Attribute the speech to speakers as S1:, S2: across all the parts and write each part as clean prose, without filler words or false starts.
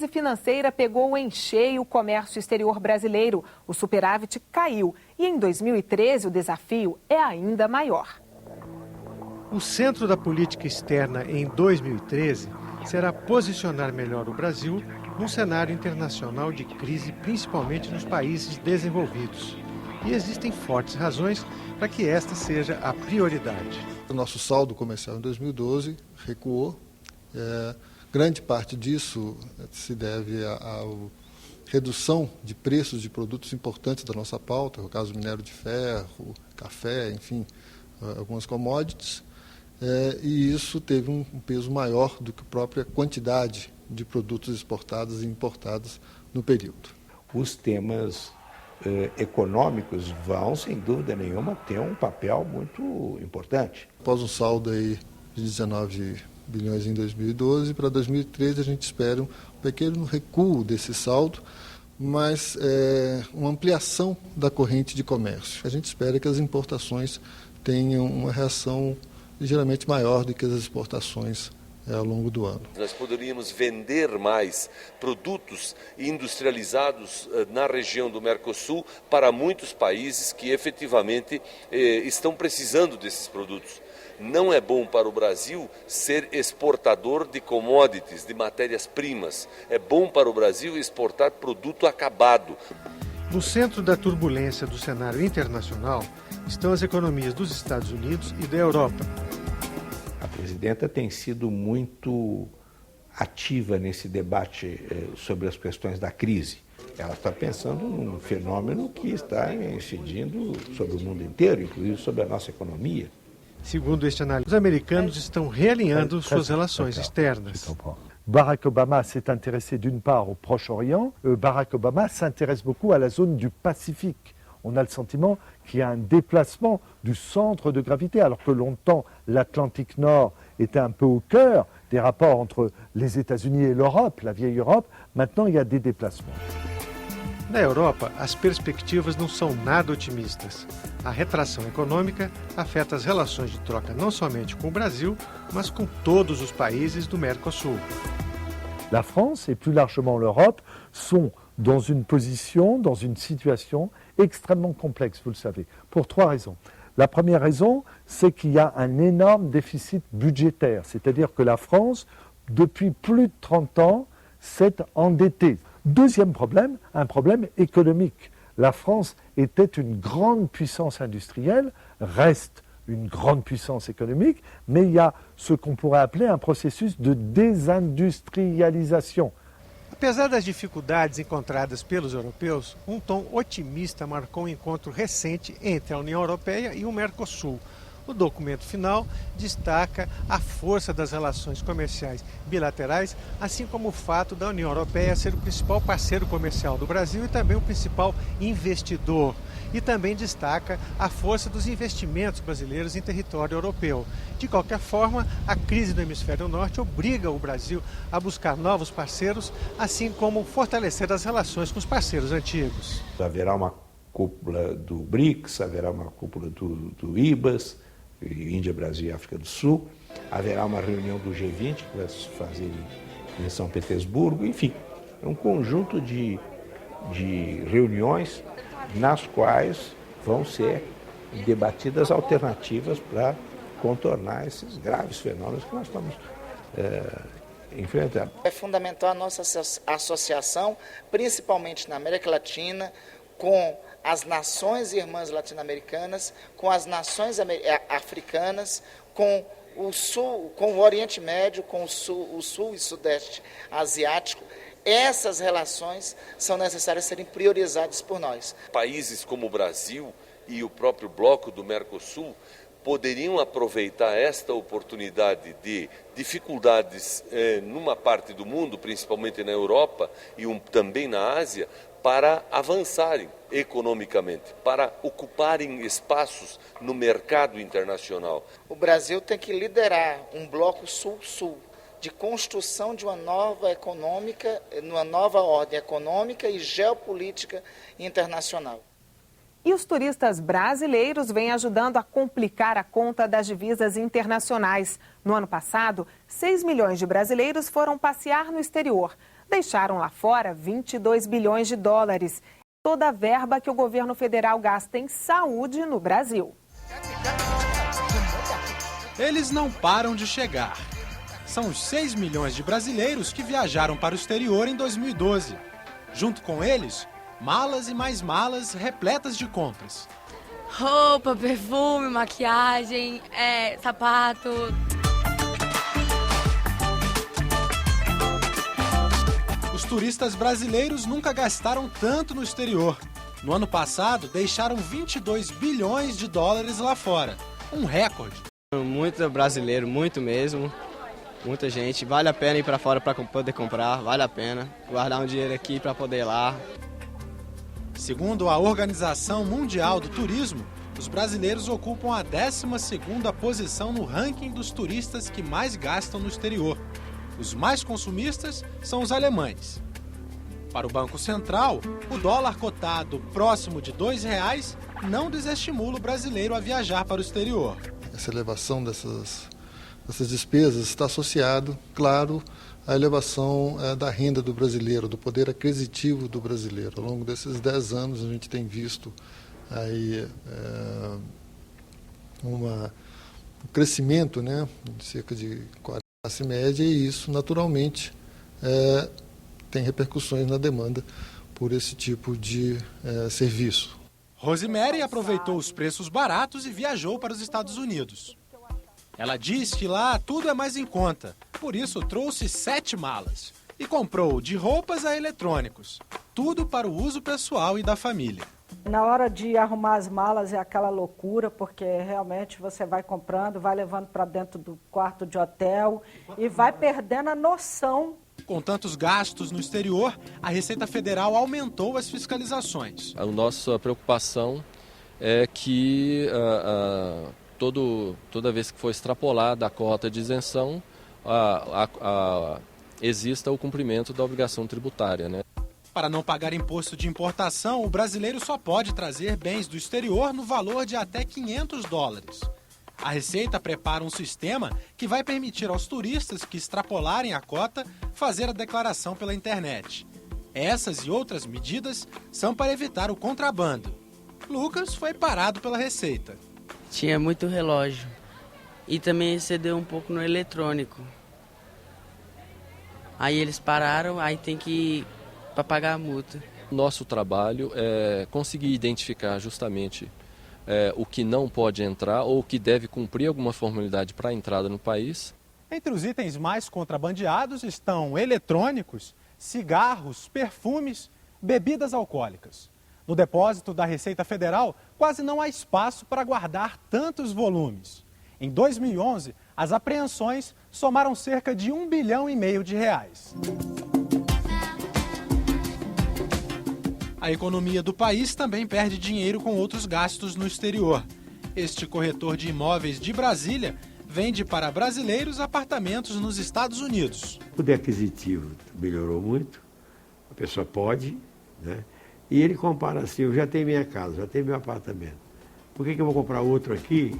S1: financeira pegou em cheio o comércio exterior brasileiro. O superávit caiu e em 2013 o desafio é ainda maior.
S2: O centro da política externa em 2013 será posicionar melhor o Brasil num cenário internacional de crise, principalmente nos países desenvolvidos. E existem fortes razões para que esta seja a prioridade.
S3: O nosso saldo comercial em 2012 recuou. Grande parte disso se deve à redução de preços de produtos importantes da nossa pauta, no caso do minério de ferro, café, enfim, algumas commodities. E isso teve um peso maior do que a própria quantidade de produtos exportados e importados no período.
S4: Os temas econômicos vão, sem dúvida nenhuma, ter um papel muito importante.
S3: Após um saldo aí de 19 bilhões em 2012, para 2013 a gente espera um pequeno recuo desse saldo, mas uma ampliação da corrente de comércio. A gente espera que as importações tenham uma reação ligeiramente maior do que as exportações ao longo do ano.
S5: Nós poderíamos vender mais produtos industrializados na região do Mercosul para muitos países que efetivamente estão precisando desses produtos. Não é bom para o Brasil ser exportador de commodities, de matérias-primas. É bom para o Brasil exportar produto acabado.
S2: No centro da turbulência do cenário internacional estão as economias dos Estados Unidos e da Europa.
S4: A presidenta tem sido muito ativa nesse debate sobre as questões da crise. Ela está pensando num fenômeno que está incidindo sobre o mundo inteiro, inclusive sobre a nossa economia.
S2: Segundo este análise, os americanos estão realinhando suas relações externas.
S6: Barack Obama s'est intéressé d'une part au Proche-Orient. Barack Obama s'intéresse beaucoup à la zone du Pacifique. On a le sentiment qu'il y a un déplacement du centre de gravité, alors que longtemps l'Atlantique Nord était un peu au cœur des rapports entre les États-Unis et l'Europe, la vieille Europe. Maintenant, il y a des déplacements.
S2: Na Europa, as perspectivas não são nada otimistas. A retração econômica afeta as relações de troca não somente com o Brasil, mas com todos os países do Mercosul.
S6: La France et plus largement l'Europe sont dans une position, dans une situation extrêmement complexe, vous le savez, pour trois raisons. La première raison, c'est qu'il y a un énorme déficit budgétaire, c'est-à-dire que la France, depuis plus de 30 ans, s'est endettée. Deuxième problème, un problème économique. La France était une grande puissance industrielle, reste une grande puissance économique, mais il y a ce qu'on pourrait appeler un processus de désindustrialisation.
S2: Apesar das dificuldades encontradas pelos europeus, um tom otimista marcou um encontro recente entre a União Europeia e o Mercosul. O documento final destaca a força das relações comerciais bilaterais, assim como o fato da União Europeia ser o principal parceiro comercial do Brasil e também o principal investidor. E também destaca a força dos investimentos brasileiros em território europeu. De qualquer forma, a crise do hemisfério norte obriga o Brasil a buscar novos parceiros, assim como fortalecer as relações com os parceiros antigos.
S4: Haverá uma cúpula do BRICS, haverá uma cúpula do IBAS, Índia, Brasil e África do Sul. Haverá uma reunião do G20 que vai se fazer em São Petersburgo. Enfim, é um conjunto de reuniões nas quais vão ser debatidas alternativas para contornar esses graves fenômenos que nós estamos enfrentando.
S7: É fundamental a nossa associação, principalmente na América Latina, com as nações irmãs latino-americanas, com as nações africanas, com o Sul, com o Oriente Médio, com o Sul e Sudeste Asiático. Essas relações são necessárias serem priorizadas por nós.
S5: Países como o Brasil e o próprio bloco do Mercosul poderiam aproveitar esta oportunidade de dificuldades numa parte do mundo, principalmente na Europa e também na Ásia, para avançarem economicamente, para ocuparem espaços no mercado internacional.
S7: O Brasil tem que liderar um bloco sul-sul de construção de uma nova ordem econômica e geopolítica internacional.
S1: E os turistas brasileiros vêm ajudando a complicar a conta das divisas internacionais. No ano passado, 6 milhões de brasileiros foram passear no exterior. deixaram lá fora 22 bilhões de dólares. Toda a verba que o governo federal gasta em saúde no Brasil.
S8: Eles não param de chegar. São os 6 milhões de brasileiros que viajaram para o exterior em 2012. Junto com eles, malas e mais malas repletas de compras.
S9: Roupa, perfume, maquiagem, sapato.
S8: Os turistas brasileiros nunca gastaram tanto no exterior. No ano passado, deixaram 22 bilhões de dólares lá fora. Um recorde.
S10: Muito brasileiro, muito mesmo. Muita gente. Vale a pena ir para fora para poder comprar, vale a pena. Guardar um dinheiro aqui para poder ir lá.
S8: Segundo a Organização Mundial do Turismo, os brasileiros ocupam a 12ª posição no ranking dos turistas que mais gastam no exterior. Os mais consumistas são os alemães. Para o Banco Central, o dólar cotado próximo de R$ 2,00 não desestimula o brasileiro a viajar para o exterior.
S3: Essa elevação dessas despesas está associado, claro, à elevação da renda do brasileiro, do poder aquisitivo do brasileiro. Ao longo desses 10 anos, a gente tem visto aí um crescimento, né, de cerca de 40% classe média, e isso, naturalmente, tem repercussões na demanda por esse tipo de serviço.
S8: Rosemary aproveitou os preços baratos e viajou para os Estados Unidos. Ela diz que lá tudo é mais em conta, por isso trouxe 7 malas e comprou de roupas a eletrônicos, tudo para o uso pessoal e da família.
S11: Na hora de arrumar as malas é aquela loucura, porque realmente você vai comprando, vai levando para dentro do quarto de hotel e vai perdendo a noção.
S8: Com tantos gastos no exterior, a Receita Federal aumentou as fiscalizações.
S12: A nossa preocupação é que toda vez que for extrapolada a cota de isenção, exista o cumprimento da obrigação tributária, né?
S8: Para não pagar imposto de importação, o brasileiro só pode trazer bens do exterior no valor de até $500. A Receita prepara um sistema que vai permitir aos turistas que extrapolarem a cota fazer a declaração pela internet. Essas e outras medidas são para evitar o contrabando. Lucas foi parado pela Receita.
S13: Tinha muito relógio e também excedeu um pouco no eletrônico. Aí eles pararam, aí tem que ir para pagar a multa.
S12: Nosso trabalho é conseguir identificar justamente o que não pode entrar ou o que deve cumprir alguma formalidade para a entrada no país.
S8: Entre os itens mais contrabandeados estão eletrônicos, cigarros, perfumes, bebidas alcoólicas. No depósito da Receita Federal, quase não há espaço para guardar tantos volumes. Em 2011, as apreensões somaram cerca de R$1,5 bilhão. A economia do país também perde dinheiro com outros gastos no exterior. Este corretor de imóveis de Brasília vende para brasileiros apartamentos nos Estados Unidos.
S14: O poder aquisitivo melhorou muito, a pessoa pode, né? E ele compara assim: eu já tenho minha casa, já tenho meu apartamento. Por que eu vou comprar outro aqui?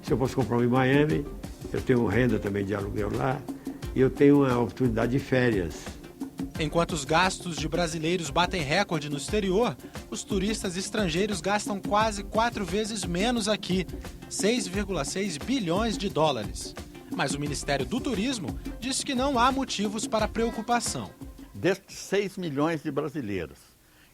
S14: Se eu posso comprar um em Miami, eu tenho renda também de aluguel lá, e eu tenho uma oportunidade de férias.
S8: Enquanto os gastos de brasileiros batem recorde no exterior, os turistas estrangeiros gastam quase 4 vezes menos aqui, $6,6 bilhões. Mas o Ministério do Turismo diz que não há motivos para preocupação.
S15: Destes 6 milhões de brasileiros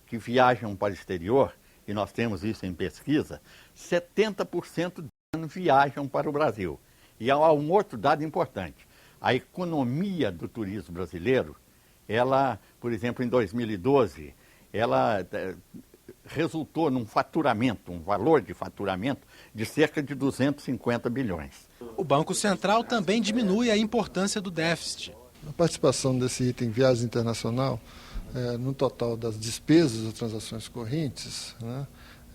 S15: que viajam para o exterior, e nós temos isso em pesquisa, 70% viajam para o Brasil. E há um outro dado importante: a economia do turismo brasileiro, ela, por exemplo, em 2012, ela resultou num faturamento, um valor de faturamento de cerca de 250 bilhões.
S8: O Banco Central também diminui a importância do déficit.
S3: A participação desse item viagem internacional, no total das despesas das transações correntes, né,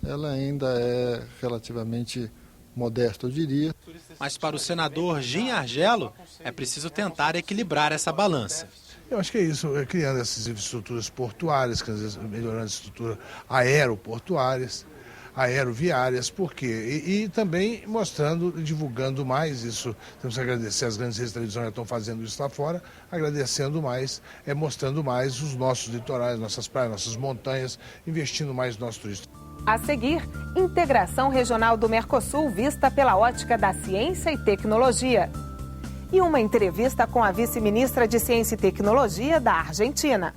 S3: ela ainda é relativamente modesta, eu diria.
S8: Mas para o senador Gin Argelo, é preciso tentar equilibrar essa balança.
S16: Eu acho que é isso, criando essas infraestruturas portuárias, melhorando a estrutura aeroportuárias, aeroviárias, por quê? E também mostrando, divulgando mais isso. Temos que agradecer, as grandes redes de televisão já estão fazendo isso lá fora, agradecendo mais, mostrando mais os nossos litorais, nossas praias, nossas montanhas, investindo mais no nosso turismo.
S1: A seguir, integração regional do Mercosul vista pela ótica da ciência e tecnologia. E uma entrevista com a vice-ministra de Ciência e Tecnologia da Argentina.